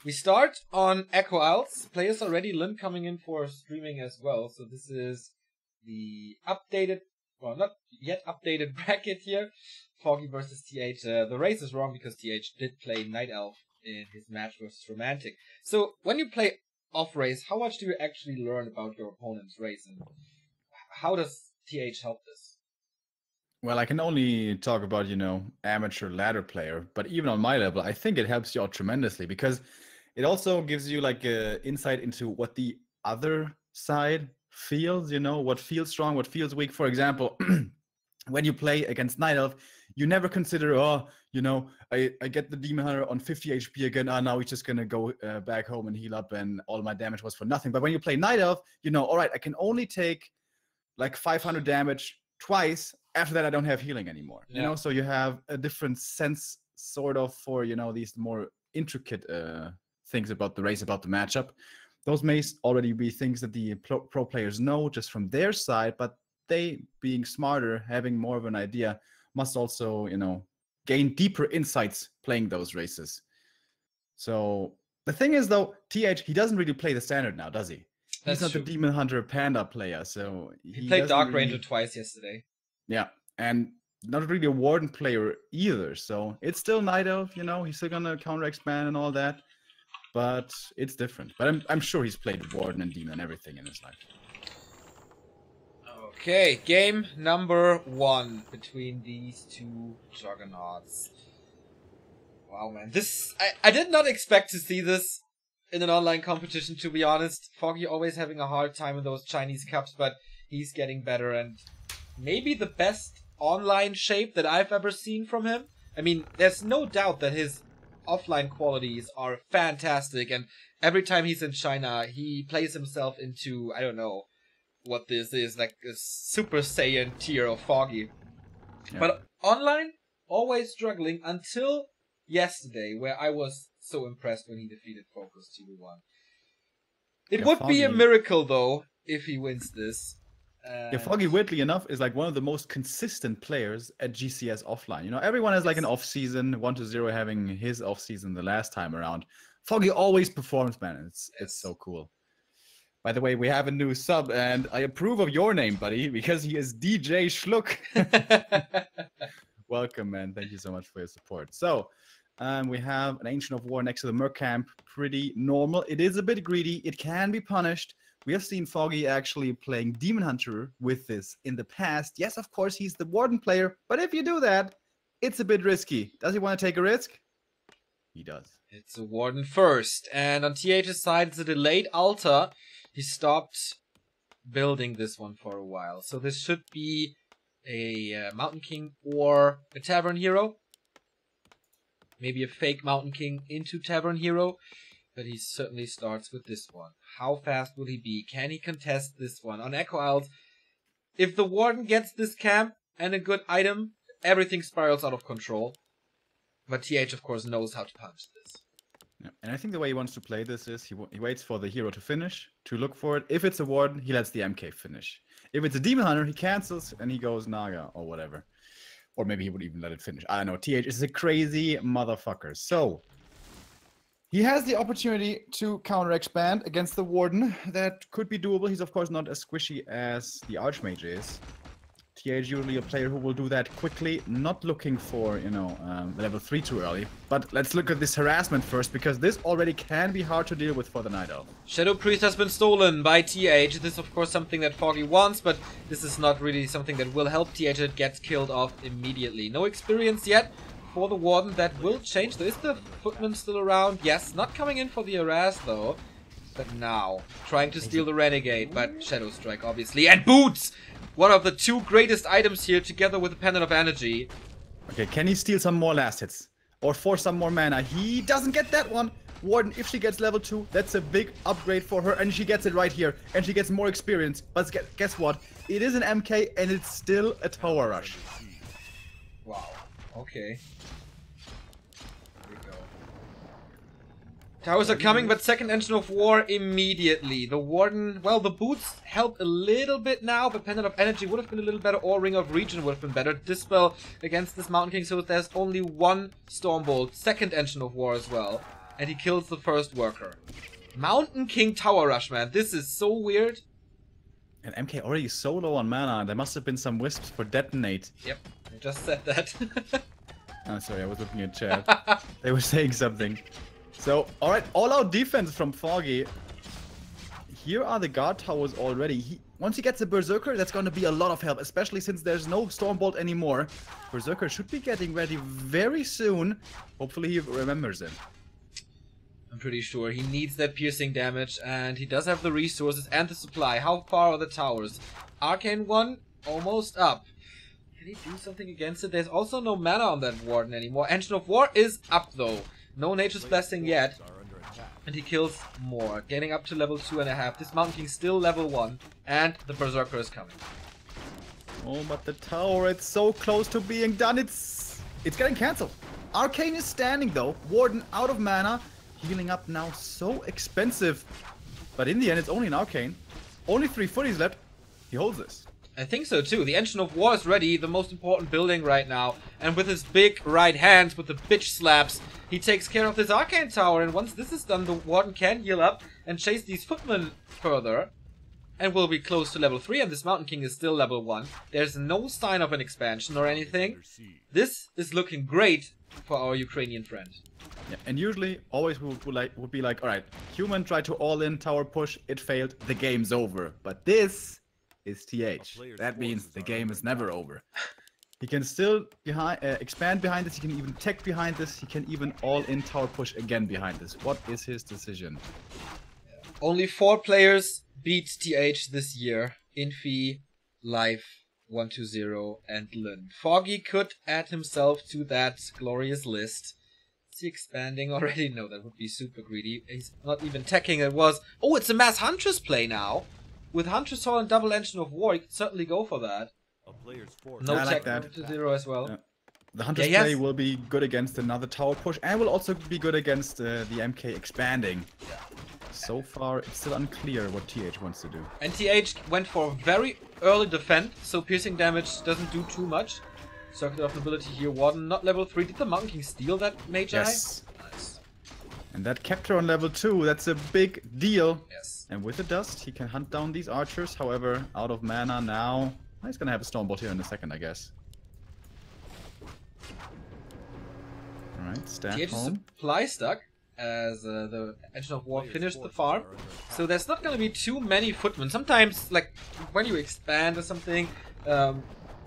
We start on Echo Isles. Players are ready. Lynn coming in for streaming as well. So this is the updated, well, not yet updated bracket here. Foggy versus TH. The race is wrong because TH did play Night Elf in his match versus Romantic. So when you play off race, how much do you actually learn about your opponent's race, and how does TH help this? Well, I can only talk about, amateur ladder player, but even on my level, I think it helps you out tremendously because it also gives you like a insight into what the other side feels, what feels strong, what feels weak. For example, when you play against Night Elf, you never consider, I get the Demon Hunter on 50 HP again. Now he's just going to go back home and heal up and all my damage was for nothing. But when you play Night Elf, all right, I can only take like 500 damage twice. After that, I don't have healing anymore. Yeah. So you have a different sense sort of for, these more intricate things about the race, about the matchup. Those may already be things that the pro players know just from their side, but they, being smarter, having more of an idea, must also, gain deeper insights playing those races. So the thing is, though, TH, he doesn't really play the standard now, does he? He's not the Demon Hunter Panda player, so he played Dark Ranger twice yesterday. Yeah, and not really a Warden player either, so it's still Night Elf, he's still gonna counter expand and all that, but it's different. But I'm sure he's played Warden and Demon and everything in his life. Okay, game number 1 between these two juggernauts. Wow, man, I did not expect to see this in an online competition, to be honest. Foggy always having a hard time in those Chinese cups, but he's getting better, and maybe the best online shape that I've ever seen from him. I mean, there's no doubt that his offline qualities are fantastic, and every time he's in China, he plays himself into, I don't know what this is, like a Super Saiyan tier of Foggy. Yeah. But online, always struggling until yesterday, where I was so impressed when he defeated Focus 2-1. It would Foggy, be a miracle, though, if he wins this. Foggy, weirdly enough, is like one of the most consistent players at GCS offline. Everyone has like an off season, 1-0 having his off season the last time around. Foggy always performs, man. It's so cool. By the way, we have a new sub, and I approve of your name, buddy, because he is DJ Schluck. Welcome, man. Thank you so much for your support. So, we have an Ancient of War next to the Merc Camp. Pretty normal. It is a bit greedy. It can be punished. We have seen Foggy actually playing Demon Hunter with this in the past. Yes, of course, he's the Warden player, but if you do that, it's a bit risky. Does he want to take a risk? He does. It's a Warden first, and on TH's side, it's a delayed altar. He stopped building this one for a while, so this should be a Mountain King or a Tavern Hero. Maybe a fake Mountain King into Tavern Hero. But he certainly starts with this one. How fast will he be? Can he contest this one? On Echo Isles, if the Warden gets this camp and a good item, everything spirals out of control. But TH, of course, knows how to punch this. Yeah. And I think the way he wants to play this is he waits for the hero to finish, to look for it. If it's a Warden, he lets the MK finish. If it's a Demon Hunter, he cancels and he goes Naga or whatever. Or maybe he would even let it finish. I don't know. TH is a crazy motherfucker. So he has the opportunity to counter expand against the Warden. That could be doable. He's of course not as squishy as the Archmage is. TH usually a player who will do that quickly, not looking for, level 3 too early. But let's look at this harassment first, because this already can be hard to deal with for the Night Elf. Shadow Priest has been stolen by TH. This is of course something that Foggy wants, but this is not really something that will help TH. It gets killed off immediately. No experience yet for the Warden. That will change. Is the Footman still around? Yes, not coming in for the harass though. But now, trying to steal the Renegade, but Shadow Strike obviously. And Boots! One of the two greatest items here, together with the Pendant of Energy. Okay, can he steal some more last hits? Or force some more mana? He doesn't get that one! Warden, if she gets level 2, that's a big upgrade for her, and she gets it right here. And she gets more experience. But guess what? It is an MK, and it's still a Tower Rush. Wow. Okay. Towers are coming, but second Engine of War immediately. The Warden, well, the Boots help a little bit now, but Pendant of Energy would have been a little better, or Ring of Region would have been better. Dispel against this Mountain King, so there's only one Stormbolt. Second Engine of War as well. and he kills the first worker. Mountain King Tower Rush, man. This is so weird. And MK already so low on mana. There must have been some wisps for detonate. Yep, I just said that. Oh, sorry, I was looking at chat. They were saying something. So, alright, all-out defense from Foggy. Here are the guard towers already. Once he gets a Berserker, that's going to be a lot of help, especially since there's no Stormbolt anymore. Berserker should be getting ready very soon. Hopefully he remembers it. I'm pretty sure he needs that piercing damage, and he does have the resources and the supply. How far are the towers? Arcane 1, almost up. Can he do something against it? There's also no mana on that Warden anymore. Engine of War is up, though. No Nature's Blessing yet. And he kills more, getting up to level 2.5. This Mountain King still level 1, and the Berserker is coming. Oh, but the tower, it's so close to being done. It's getting cancelled. Arcane is standing, though. Warden out of mana. Healing up now, so expensive. But in the end, it's only an Arcane. Only 3 footies left. He holds this. I think so too. The Engine of War is ready, the most important building right now. And with his big right hands, with the bitch slaps, he takes care of this Arcane Tower. And once this is done, the Warden can heal up and chase these footmen further. And will be close to level 3, and this Mountain King is still level 1. There's no sign of an expansion or anything. This is looking great for our Ukrainian friend. Yeah, and usually, always would be like, alright, human tried to all-in tower push, it failed, the game's over. But this is TH. That means the game is never over. He can still expand behind this, he can even tech behind this, he can even all-in tower push again behind this. What is his decision? Only 4 players beat TH this year. Infi, Life, 120, and Lin. Foggy could add himself to that glorious list. Is he expanding already? No, that would be super greedy. He's not even teching. It was... Oh, it's a Mass Huntress play now. With Huntress Hall and double Engine of War, you could certainly go for that. No tech, 120 as well. Yeah. The Huntress play will be good against another tower push, and will also be good against the MK expanding. Yeah. So far, it's still unclear what TH wants to do. And TH went for very early defense, so piercing damage doesn't do too much. Circuit of Nobility here, Warden, not level 3. Did the Mountain King steal that Magi? Yes. Nice. And that capture on level 2, that's a big deal. Yes. And with the dust, he can hunt down these archers. However, out of mana now. He's gonna have a Stormbolt here in a second, I guess. Alright, staff TH home. supply stuck, as the Engine of War finished the farm. So there's not gonna be too many footmen. Sometimes, like, when you expand or something,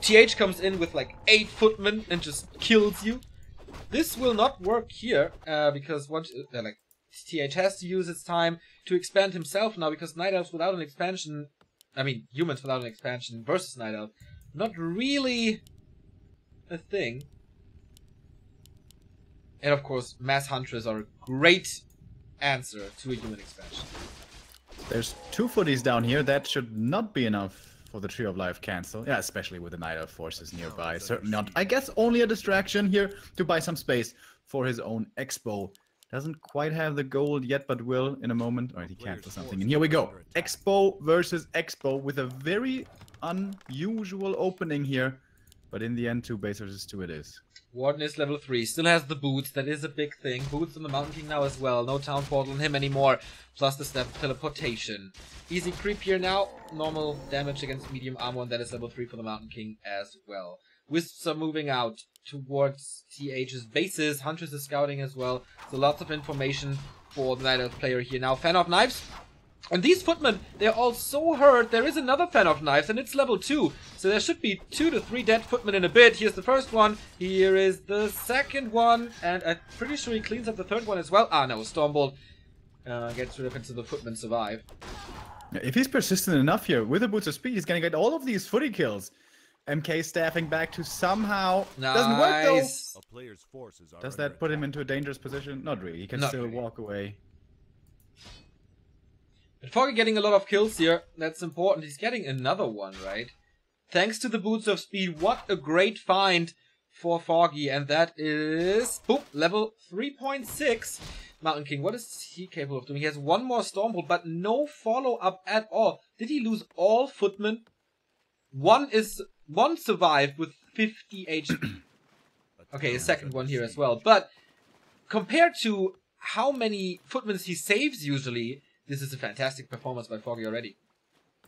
TH comes in with like 8 footmen and just kills you. This will not work here, because once TH has to use its time to expand himself now, because Night Elves without an expansion, I mean humans without an expansion versus Night Elf, not really a thing. And of course, Mass Huntress are a great answer to a human expansion. There's 2 footies down here. That should not be enough for the Tree of Life cancel. Yeah, especially with the Night Elf forces nearby. Certainly not. I guess only a distraction here to buy some space for his own Expo. Doesn't quite have the gold yet, but will in a moment. Alright, he cancels something. And here we go. Expo versus Expo with a very unusual opening here. But in the end, 2 base versus 2 it is. Warden is level 3, still has the boots, that is a big thing. Boots on the Mountain King now as well, no town portal on him anymore. Plus the step teleportation. Easy creep here now, normal damage against medium armor, and that is level 3 for the Mountain King as well. Wisps are moving out towards TH's bases, Huntress is scouting as well, so lots of information for the Night Elf player here now. Fan of Knives. And these footmen, they're all so hurt. There is another Fan of Knives, and it's level 2. So there should be 2 to 3 dead footmen in a bit. Here's the first one. Here is the second one. And I'm pretty sure he cleans up the third one as well. Ah, no. Stormbolt gets rid of it so the footmen survive. If he's persistent enough here, with the Boots of Speed, he's going to get all of these footy kills. MK staffing back to somehow... Nice. Doesn't work, though. Does that put him into a dangerous position? Not really. He can still walk away. But Foggy getting a lot of kills here, that's important. He's getting another one, right? Thanks to the Boots of Speed, what a great find for Foggy. And that is, boop, level 3.6. Mountain King, what is he capable of doing? He has 1 more Stormbolt, but no follow-up at all. Did he lose all footmen? One survived with 50 HP. Okay, a second one here as well. But compared to how many footmans he saves usually, this is a fantastic performance by Foggy already.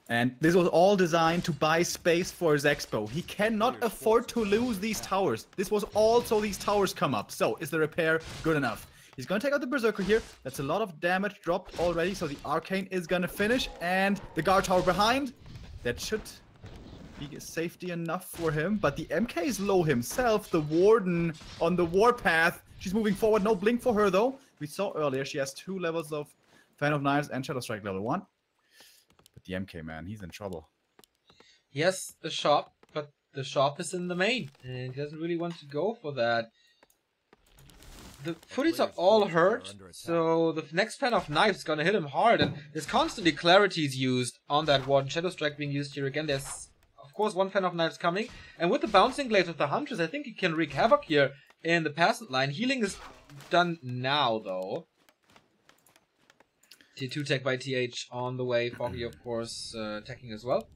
And this was all designed to buy space for his expo. He cannot afford to lose these towers. This was all so these towers come up. So, is the repair good enough? He's gonna take out the Berserker here. That's a lot of damage dropped already. So the Arcane is gonna finish. And the Guard Tower behind. That should be safety enough for him. But the MK is low himself. The Warden on the Warpath. She's moving forward. No blink for her though. We saw earlier she has 2 levels of Fan of Knives and Shadow Strike level 1. But the MK, man, he's in trouble. Yes, the shop, but the shop is in the main, and he doesn't really want to go for that. The footies are all hurt, so the next Fan of Knives is gonna hit him hard, and there's constantly clarities used on that Warden. Shadow Strike being used here again. There's, of course, 1 Fan of Knives coming, and with the Bouncing Blades of the Huntress, I think he can wreak havoc here in the Peasant line. Healing is done now, though. Tier 2 tech by TH on the way. Foggy, of course, teching as well.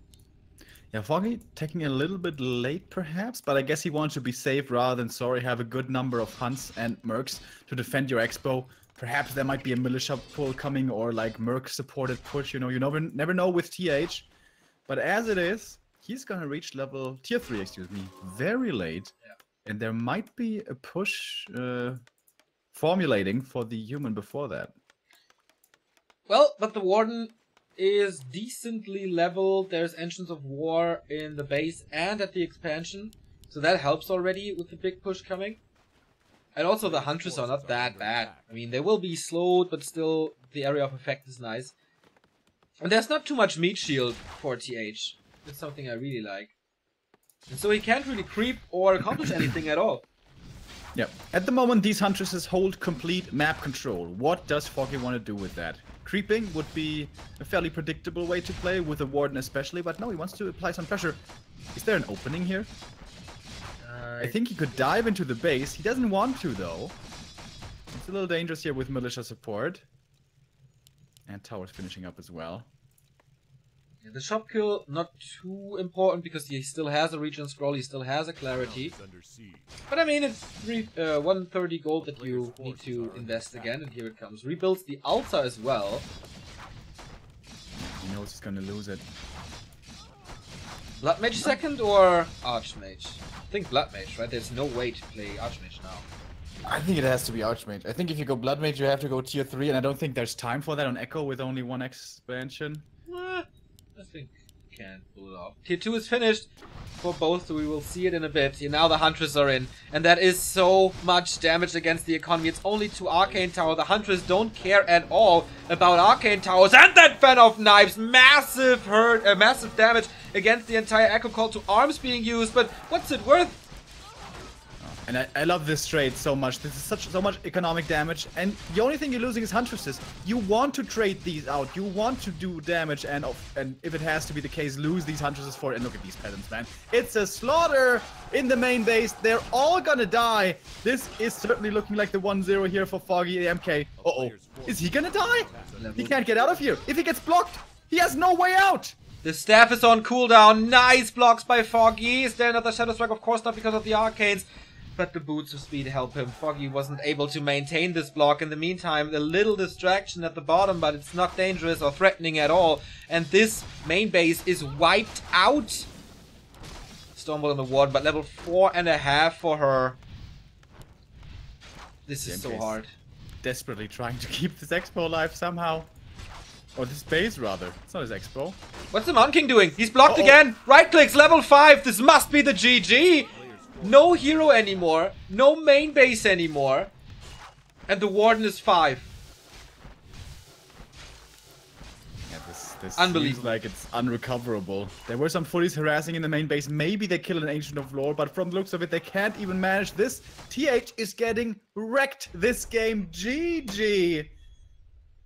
Yeah, Foggy taking a little bit late, perhaps, but I guess he wants to be safe rather than sorry. Have a good number of hunts and mercs to defend your expo. Perhaps there might be a militia pull coming or like merc supported push. You know, you never know with TH. But as it is, he's gonna reach level tier 3, excuse me, very late, and there might be a push formulating for the human before that. Well, but the Warden is decently leveled. There's Engines of War in the base and at the expansion. So that helps already with the big push coming. And also the Huntress are not that bad. I mean, they will be slowed, but still the area of effect is nice. And there's not too much meat shield for TH. That's something I really like. And so he can't really creep or accomplish anything at all. Yeah. At the moment, these Huntresses hold complete map control. What does Foggy want to do with that? Creeping would be a fairly predictable way to play, with the Warden especially, but no, he wants to apply some pressure. Is there an opening here? I think he could dive into the base. He doesn't want to, though. It's a little dangerous here with militia support. And towers finishing up as well. Yeah, the shop kill, not too important, because he still has a regen scroll, he still has a clarity. But I mean, it's 130 gold that you need to invest again, and here it comes. Rebuilds the altar as well. He knows he's gonna lose it. Blood Mage second or Archmage? I think Blood Mage, right? There's no way to play Archmage now. I think it has to be Archmage. I think if you go Blood Mage, you have to go tier 3, and I don't think there's time for that on Echo with only 1 expansion. I think you can pull it off. Tier 2 is finished for both, so we will see it in a bit. Here, now the Huntress are in, and that is so much damage against the economy. It's only 2 Arcane Tower. The Huntress don't care at all about Arcane Towers, and that Fan of Knives, massive hurt, massive damage against the entire Echo Call to Arms being used. But what's it worth? And I love this trade so much. This is so much economic damage, and the only thing you're losing is Huntresses. You want to trade these out. You want to do damage, and if it has to be the case, lose these Huntresses for it. And look at these peasants, man. It's a slaughter in the main base. They're all gonna die. This is certainly looking like the 1-0 here for Foggy MK. Uh-oh. Is he gonna die? He can't get out of here. If he gets blocked, he has no way out. The staff is on cooldown. Nice blocks by Foggy. Is there another Shadow Strike? Of course not, because of the Arcanes. But the boots of speed help him. Foggy wasn't able to maintain this block. In the meantime, a little distraction at the bottom, but it's not dangerous or threatening at all. And this main base is wiped out. Stormbolt on the ward, but level 4.5 for her. This is so hard. Desperately trying to keep this expo alive somehow. Or this base, rather. It's not his expo. What's the Mountain King doing? He's blocked again. Right clicks, level 5. This must be the GG. No hero anymore, no main base anymore, and the Warden is 5. Yeah, this unbelievable. Seems like it's unrecoverable. There were some fullies harassing in the main base. Maybe they kill an Ancient of Lore, but from the looks of it, they can't even manage this. TH is getting wrecked this game. GG.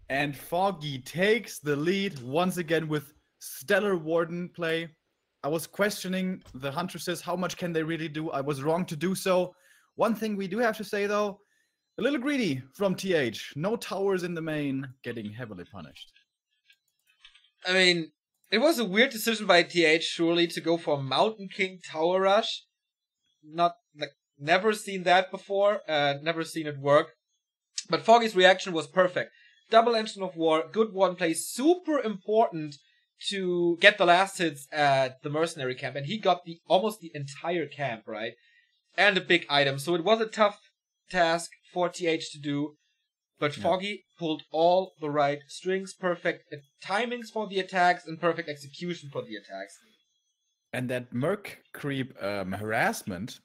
And Foggy takes the lead once again with stellar Warden play. I was questioning the Huntresses, how much can they really do? I was wrong to do so. One thing we do have to say, though, a little greedy from TH. No towers in the main, getting heavily punished. I mean, it was a weird decision by TH, surely, to go for Mountain King Tower Rush. Not, like, never seen that before, never seen it work. But Foggy's reaction was perfect. Double Engine of War, good warden play, super important to get the last hits at the mercenary camp, and he got almost the entire camp, right? And a big item, so it was a tough task for TH to do, but Foggy pulled all the right strings, perfect timings for the attacks, and perfect execution for the attacks. And that Merc creep harassment,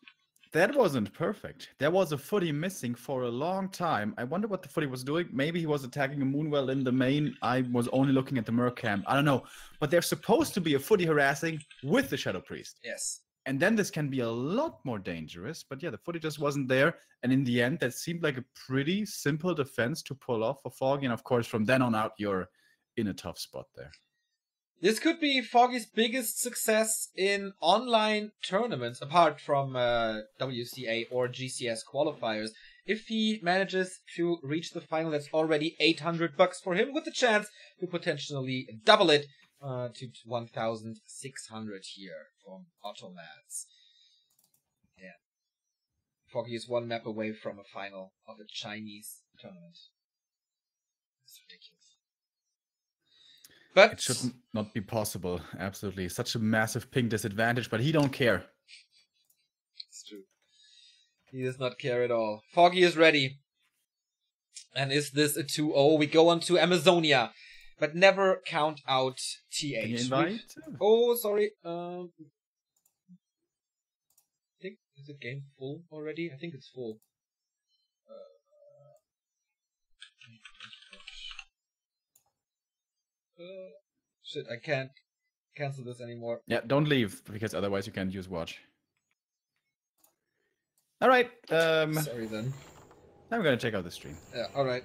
that wasn't perfect. There was a footy missing for a long time. I wonder what the footy was doing. Maybe he was attacking a Moonwell in the main. I was only looking at the Merc camp. I don't know. But there's supposed to be a footy harassing with the Shadow Priest. Yes. And then this can be a lot more dangerous. But yeah, the footy just wasn't there. And in the end, that seemed like a pretty simple defense to pull off for Foggy. And of course, from then on out, you're in a tough spot there. This could be Foggy's biggest success in online tournaments, apart from WCA or GCS qualifiers. If he manages to reach the final, that's already $800 for him, with the chance to potentially double it to 1,600 here from OTOMADS. Yeah. Foggy is one map away from a final of a Chinese tournament. It's ridiculous. But it should not be possible. Absolutely. Such a massive ping disadvantage, but he don't care. It's true. He does not care at all. Foggy is ready. And is this a 2-0? We go on to Amazonia. But never count out TH. Can you invite? Oh, sorry. I think, is the game full already? I think it's full. Shit, I can't cancel this anymore. Yeah, don't leave, because otherwise you can't use watch. Alright, sorry then. Now we're gonna check out the stream. Yeah, alright.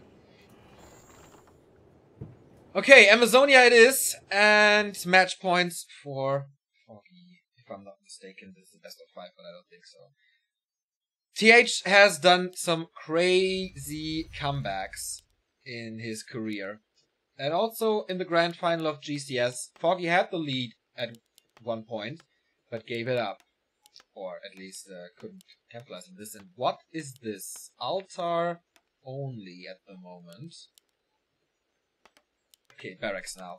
Okay, Amazonia it is, and match points for Foggy. If I'm not mistaken, this is the best of 5, but I don't think so. TH has done some crazy comebacks in his career. And also in the grand final of GCS, Foggy had the lead at one point, but gave it up. Or at least couldn't capitalize on this. And what is this? Altar only at the moment. Okay, barracks now.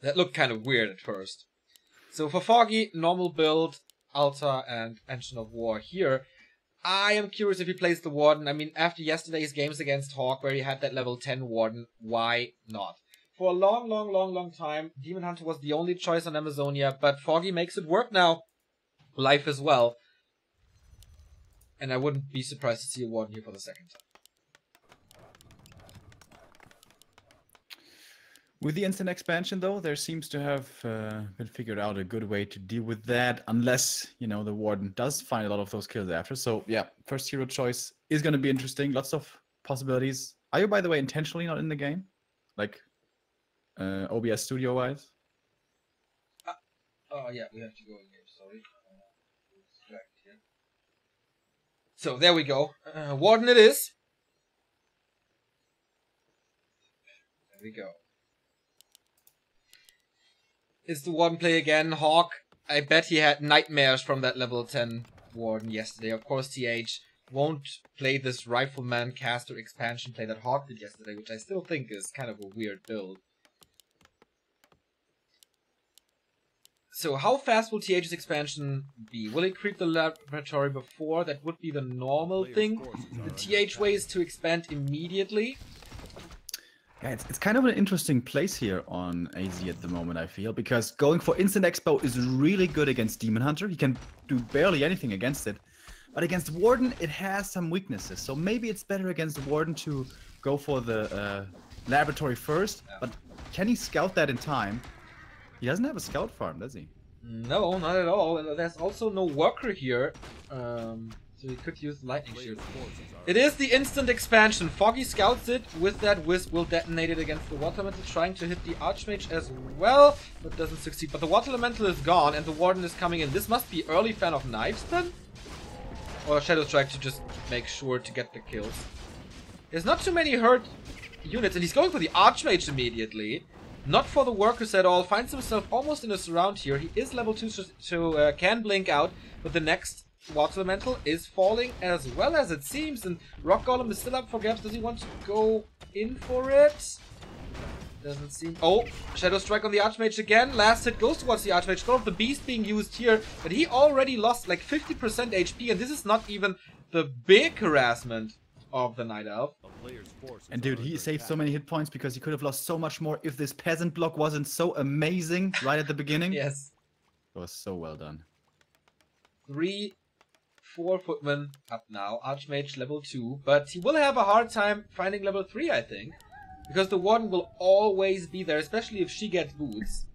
That looked kind of weird at first. So for Foggy, normal build, Altar and Engine of War here. I am curious if he plays the Warden. I mean, after yesterday's games against Hawk, where he had that level 10 Warden, why not? For a long time, Demon Hunter was the only choice on Amazonia, but Foggy makes it work now. Life as well. And I wouldn't be surprised to see a Warden here for the second time. With the instant expansion, though, there seems to have been figured out a good way to deal with that, unless, you know, the Warden does find a lot of those kills after. So, yeah, first hero choice is going to be interesting. Lots of possibilities. Are you, by the way, intentionally not in the game? Like, OBS studio-wise? Oh, yeah, we have to go in here, sorry. So, there we go. Warden it is. There we go. Is the Warden play again? Hawk, I bet he had nightmares from that level 10 Warden yesterday. Of course, TH won't play this Rifleman caster expansion play that Hawk did yesterday, which I still think is kind of a weird build. So how fast will TH's expansion be? Will it creep the laboratory before? That would be the normal thing. The TH way is to expand immediately. Yeah, it's kind of an interesting place here on AZ at the moment, I feel, because going for Instant Expo is really good against Demon Hunter. He can do barely anything against it. But against Warden, it has some weaknesses. So maybe it's better against Warden to go for the laboratory first. Yeah. But can he scout that in time? He doesn't have a scout farm, does he? No, not at all. And there's also no worker here. So he could use lightning shield. It is the instant expansion. Foggy scouts it with that wisp, will detonate it against the water elemental, trying to hit the archmage as well, but doesn't succeed. But the water elemental is gone and the warden is coming in. This must be early fan of knives then? Or Shadow Strike to just make sure to get the kills. There's not too many hurt units, and he's going for the archmage immediately. Not for the workers at all. Finds himself almost in a surround here. He is level 2, so can blink out, but the next Water Elemental is falling as well as it seems, and Rock Golem is still up for grabs. Does he want to go in for it? Doesn't seem... Oh, Shadow Strike on the Archmage again. Last hit goes towards the Archmage. God of the Beast being used here, but he already lost like 50% HP, and this is not even the big harassment of the Night Elf. And dude, he saved so many hit points because he could have lost so much more if this Peasant block wasn't so amazing right at the beginning. Yes. It was so well done. 3, 4 footmen up now. Archmage level 2. But he will have a hard time finding level 3, I think. Because the Warden will always be there, especially if she gets boots.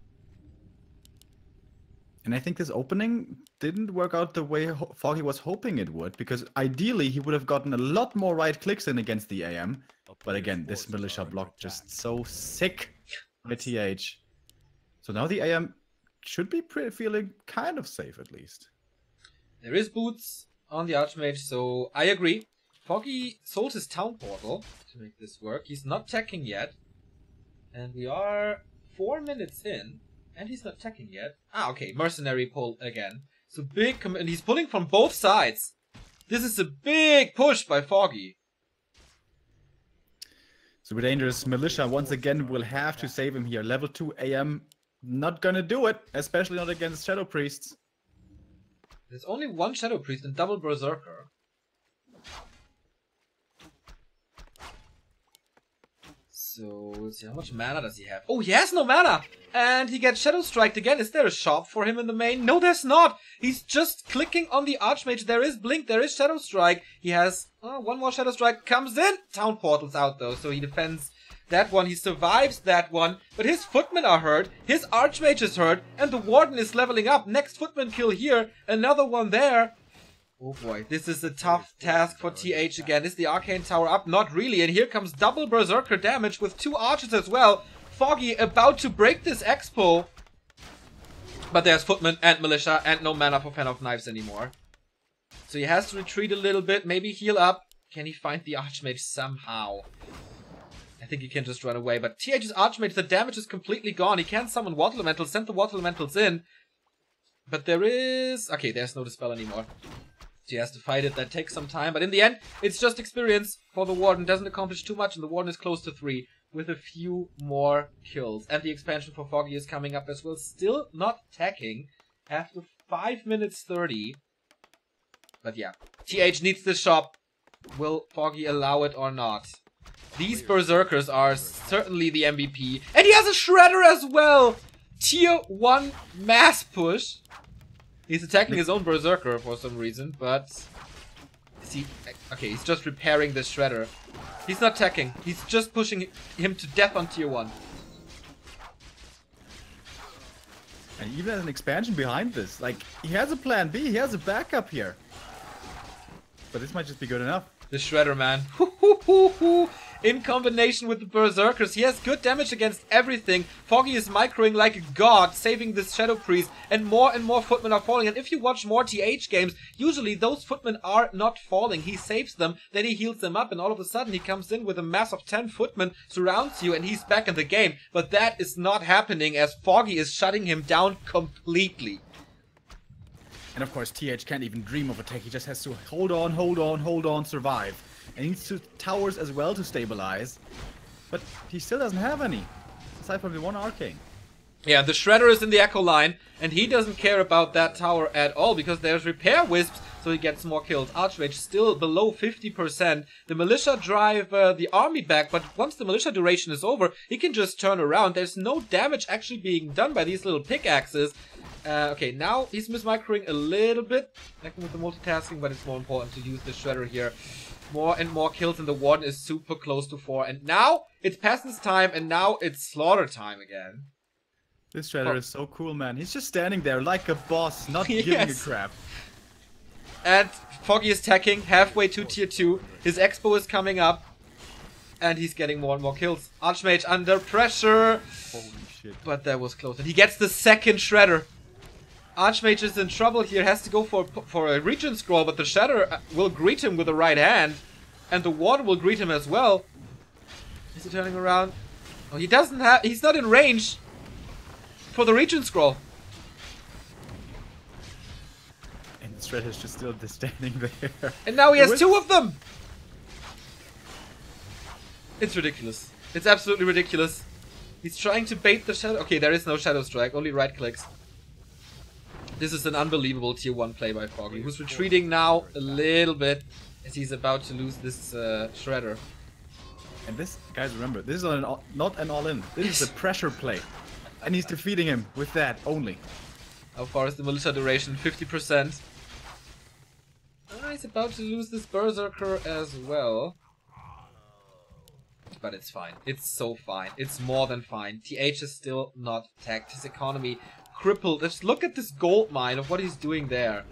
And I think this opening didn't work out the way Foggy was hoping it would. Because ideally he would have gotten a lot more right clicks in against the AM. But again, this militia block just so sick by TH. So now the AM should be feeling kind of safe at least. There is boots on the Archmage, so I agree. Foggy sold his town portal to make this work. He's not teching yet. And we are 4 minutes in. And he's not teching yet. Ah, okay. Mercenary pull again. So big and he's pulling from both sides. This is a big push by Foggy. Super dangerous. Militia once again will have to save him here. Level 2 AM not gonna do it. Especially not against Shadow Priests. There's only one Shadow Priest and double Berserker. So, let's see, how much mana does he have? Oh, he has no mana! And he gets Shadow Striked again. Is there a shop for him in the main? No, there's not! He's just clicking on the Archmage. There is Blink, there is Shadow Strike. He has one more Shadow Strike. Comes in! Town Portal's out though, so he defends that one. He survives that one. But his Footmen are hurt, his Archmage is hurt, and the Warden is leveling up. Next Footman kill here, another one there. Oh boy, this is a tough task for TH again. Is the Arcane Tower up? Not really. And here comes double Berserker damage with 2 archers as well. Foggy about to break this Expo. But there's Footman and Militia and no mana for Fan of Knives anymore. So he has to retreat a little bit, maybe heal up. Can he find the Archmage somehow? I think he can just run away. But TH's Archmage, the damage is completely gone. He can't summon Water Elementals, send the Water Elementals in. But there is... Okay, there's no Dispel anymore. He has to fight it. That takes some time, but in the end, it's just experience for the Warden. Doesn't accomplish too much, and the Warden is close to 3 with a few more kills. And the expansion for Foggy is coming up as well. Still not attacking after 5 minutes 30. But yeah, TH needs this shop. Will Foggy allow it or not? These Berserkers are certainly the MVP. And he has a Shredder as well! Tier 1 mass push. He's attacking his own Berserker for some reason, but... See, okay, he's just repairing this Shredder. He's not attacking. He's just pushing him to death on tier 1. And even as an expansion behind this, like, he has a plan B, he has a backup here. But this might just be good enough. The Shredder, man. In combination with the Berserkers, he has good damage against everything. Foggy is microing like a god, saving this Shadow Priest, and more Footmen are falling. And if you watch more TH games, usually those Footmen are not falling. He saves them, then he heals them up, and all of a sudden he comes in with a mass of 10 Footmen, surrounds you, and he's back in the game. But that is not happening, as Foggy is shutting him down completely. And of course, TH can't even dream of attack. He just has to hold on, survive. And he needs 2 towers as well to stabilize. But he still doesn't have any. Aside from the 1 arcane. Yeah, the Shredder is in the Echo line. And he doesn't care about that tower at all. Because there's Repair Wisps. So he gets more kills. Archmage still below 50%. The Militia drive the army back. But once the Militia duration is over, he can just turn around. There's no damage actually being done by these little pickaxes. Okay, now he's mismicroing a little bit. Connecting with the multitasking, but it's more important to use the Shredder here. More and more kills, and the Warden is super close to 4. And now it's Peasant's time, and now it's Slaughter time again. This Shredder is so cool, man. He's just standing there like a boss, not giving a crap. And Foggy is attacking halfway to tier 2. His Expo is coming up. And he's getting more and more kills. Archmage under pressure. Holy shit. But that was close. And he gets the second Shredder. Archmage is in trouble here, has to go for a Regent Scroll, but the Shredder will greet him with the right hand. And the Warden will greet him as well. Is he turning around? Oh, he doesn't have... He's not in range for the Regent Scroll. And Strat is just still standing there. And now he has two of them! It's ridiculous. It's absolutely ridiculous. He's trying to bait the shadow. Okay, there is no shadow strike, only right clicks. This is an unbelievable tier 1 play by Foggy, who's retreating now a little bit as he's about to lose this shredder. And this, guys, remember, this is not an all-in. This is a pressure play. And he's defeating him with that only. How far is the militia duration? 50%. He's about to lose this berserker as well. But it's fine. It's so fine. It's more than fine. TH is still not tagged. His economy crippled. Just look at this gold mine of what he's doing there.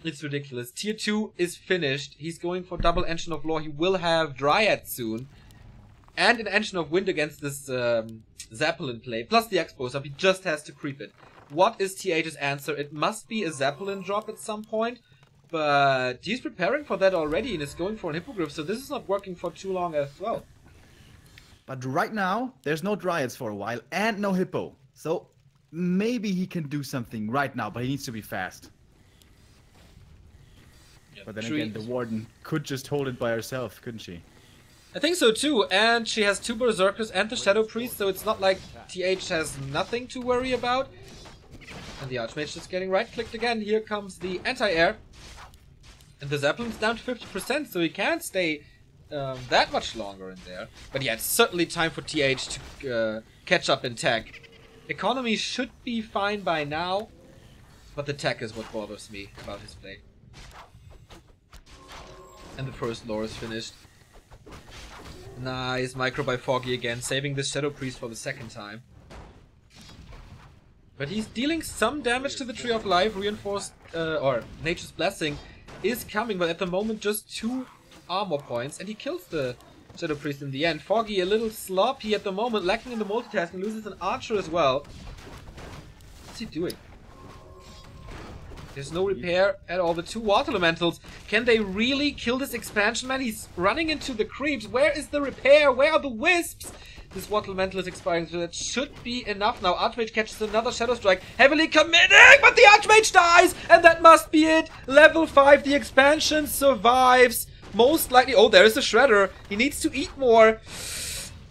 It's ridiculous. Tier 2 is finished. He's going for double Engine of Law. He will have Dryad soon. And an Engine of Wind against this Zeppelin play. Plus the Expos up. He just has to creep it. What is TH's answer? It must be a Zeppelin drop at some point. But he's preparing for that already and is going for an Hippogriff. So this is not working for too long as well. But right now, there's no Dryads for a while and no Hippo. So maybe he can do something right now, but he needs to be fast. Yeah, but then again, the Warden could just hold it by herself, couldn't she? I think so too, and she has two Berserkers and the Shadow Priest, so it's not like TH has nothing to worry about. And the Archmage is getting right-clicked again. Here comes the anti-air. And the Zeppelin's down to 50%, so he can't stay that much longer in there. But yeah, it's certainly time for TH to catch up in tech. Economy should be fine by now, but the tech is what bothers me about his play. And the first lore is finished. Nice micro by Foggy again, saving the Shadow Priest for the second time. But he's dealing some damage to the Tree of Life. Reinforced, or Nature's Blessing is coming, but at the moment just 2 armor points, and he kills the Shadow Priest in the end. Foggy a little sloppy at the moment, lacking in the multitasking, loses an archer as well. What's he doing? There's no repair at all. The 2 water elementals. Can they really kill this expansion, man? He's running into the creeps. Where is the repair? Where are the wisps? This water elemental is expiring, so that should be enough now. Archmage catches another Shadow Strike. Heavily committing, but the Archmage dies! And that must be it. Level 5, the expansion survives. Most likely. Oh, there is a Shredder. He needs to eat more.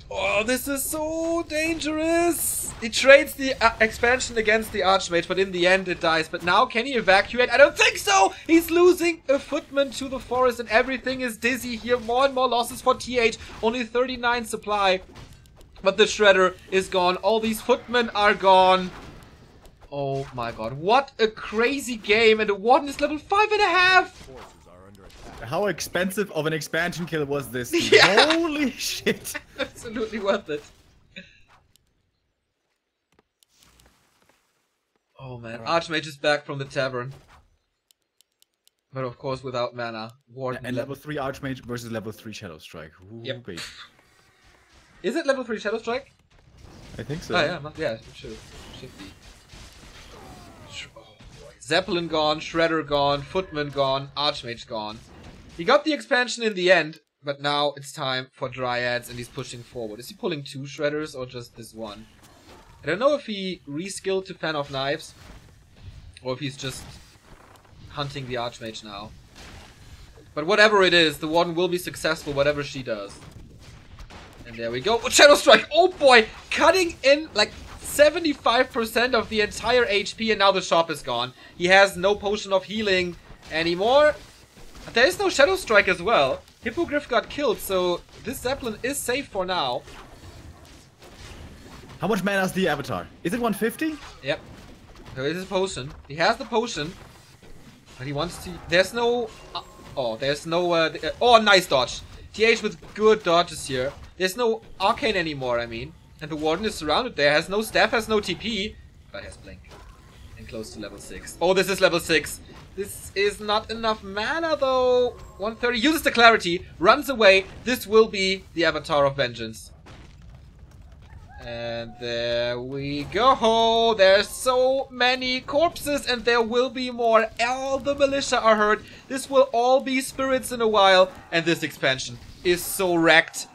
Oh, this is so dangerous. He trades the expansion against the Archmage, but in the end it dies. But now, can he evacuate? I don't think so! He's losing a footman to the forest and everything is dizzy here. More and more losses for TH. Only 39 supply. But the Shredder is gone. All these footmen are gone. Oh my god. What a crazy game. And the Warden is level 5.5. How expensive of an expansion kill was this? Yeah. Holy shit. Absolutely worth it. Oh man, Archmage is back from the tavern. But of course without mana. Warden and level 3 Archmage versus level 3 Shadow Strike. Ooh, yep. Baby. Is it level 3 Shadow Strike? I think so. Oh yeah, yeah, it should be. Oh, boy. Zeppelin gone, Shredder gone, Footman gone, Archmage gone. He got the expansion in the end, but now it's time for Dryads and he's pushing forward. Is he pulling 2 Shredders or just this one? I don't know if he reskilled to Fan of Knives or if he's just hunting the Archmage now. But whatever it is, the Warden will be successful whatever she does. And there we go. Oh, Shadow Strike! Oh boy! Cutting in like 75% of the entire HP and now the shop is gone. He has no potion of healing anymore. There is no Shadow Strike as well. Hippogriff got killed, so this Zeppelin is safe for now. How much mana is the Avatar? Is it 150? Yep. There is a potion. He has the potion. But he wants to... There's no... oh, there's no... oh, nice dodge. TH with good dodges here. There's no Arcane anymore, I mean. And the Warden is surrounded there. Has no staff, has no TP. But has Blink. And close to level 6. Oh, this is level 6. This is not enough mana though. 130. Uses the Clarity. Runs away. This will be the Avatar of Vengeance. And there we go. There's so many corpses and there will be more. All the militia are hurt. This will all be spirits in a while. And this expansion is so wrecked.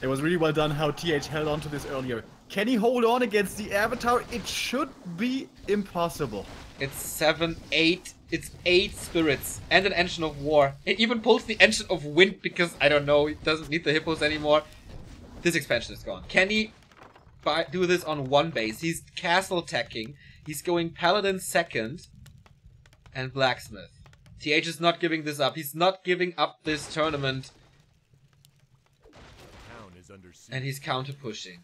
It was really well done how TH held on to this earlier. Can he hold on against the Avatar? It should be impossible. It's 7, 8. It's 8 spirits and an engine of war. It even pulls the engine of wind because, I don't know, it doesn't need the hippos anymore. This expansion is gone. Can he do this on one base? He's castle attacking. He's going paladin second and blacksmith. TH is not giving this up. He's not giving up this tournament. And he's counter pushing.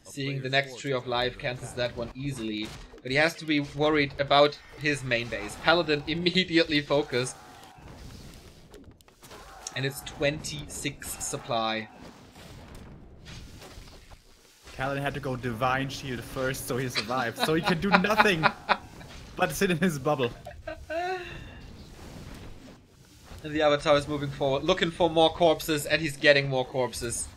Seeing the next tree of life cancels that one easily. But he has to be worried about his main base. Paladin immediately focused. And it's 26 supply. Paladin had to go Divine Shield first so he survived. So he could do nothing but sit in his bubble. And the Avatar is moving forward, looking for more corpses, and he's getting more corpses.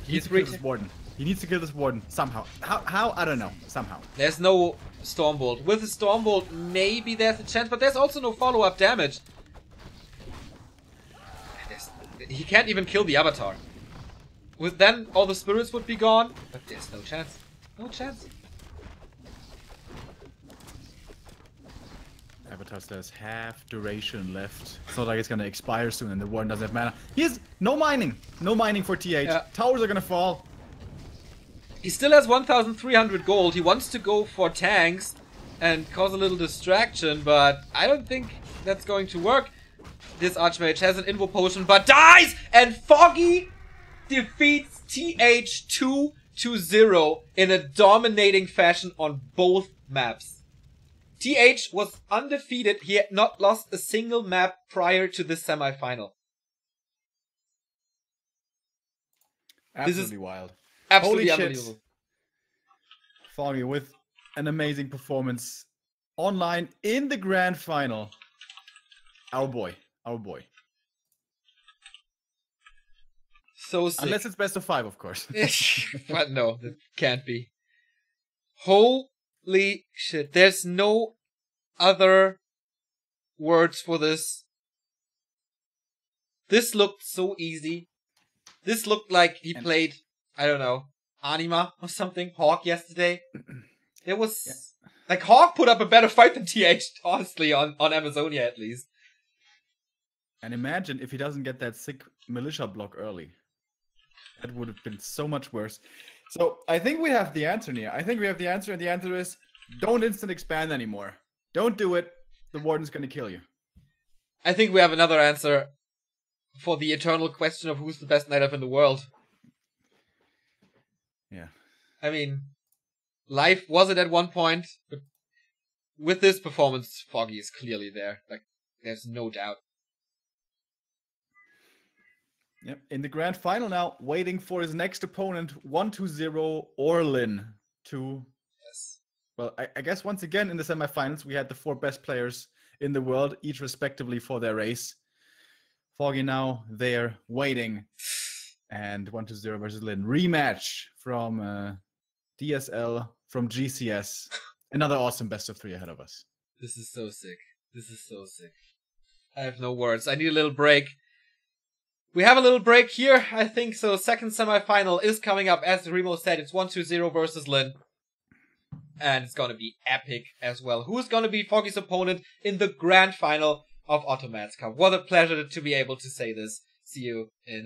He needs to kill this warden. He needs to kill this warden somehow. How? I don't know. Somehow. There's no Stormbolt. With a Stormbolt, maybe there's a chance, but there's also no follow-up damage. He can't even kill the Avatar. With then, all the spirits would be gone, but there's no chance. No chance. Avatar still has half duration left. It's not like it's gonna expire soon and the warden doesn't have mana. He has no mining. No mining for TH. Yeah. Towers are gonna fall. He still has 1,300 gold. He wants to go for tanks and cause a little distraction, but I don't think that's going to work. This Archmage has an Invo Potion, but dies! And Foggy defeats TH2-0 in a dominating fashion on both maps. TH was undefeated. He had not lost a single map prior to this semifinal. Absolutely wild. Absolutely Holy unbelievable. Shit. Foggy with an amazing performance online in the grand final. Our boy. Our boy. So sick. Unless it's best of 5, of course. But no, that can't be. Holy shit. There's no other words for this. This looked so easy. This looked like he played, I don't know, Anima or something, Hawk yesterday. It was... Yeah. Like, Hawk put up a better fight than TH, honestly, on Amazonia at least. And imagine if he doesn't get that sick militia block early. That would have been so much worse. So, I think we have the answer here. I think we have the answer, and the answer is, don't instant expand anymore. Don't do it. The warden's gonna kill you. I think we have another answer for the eternal question of who's the best night elf in the world. Yeah. I mean, life was it at one point, but with this performance, Foggy is clearly there. Like, there's no doubt. Yep. In the grand final now, waiting for his next opponent, 1-0 Orlin to... Yes. Well, I guess once again in the semifinals, we had the 4 best players in the world, each respectively for their race. Foggy now there waiting. And 1-0 versus Lin. Rematch from DSL, from GCS. Another awesome best of 3 ahead of us. This is so sick. This is so sick. I have no words. I need a little break. We have a little break here, I think. So second semifinal is coming up. As Remo said, it's 1-0 versus Lin. And it's going to be epic as well. Who's going to be Foggy's opponent in the grand final of OTOMADS Cup? What a pleasure to be able to say this. See you in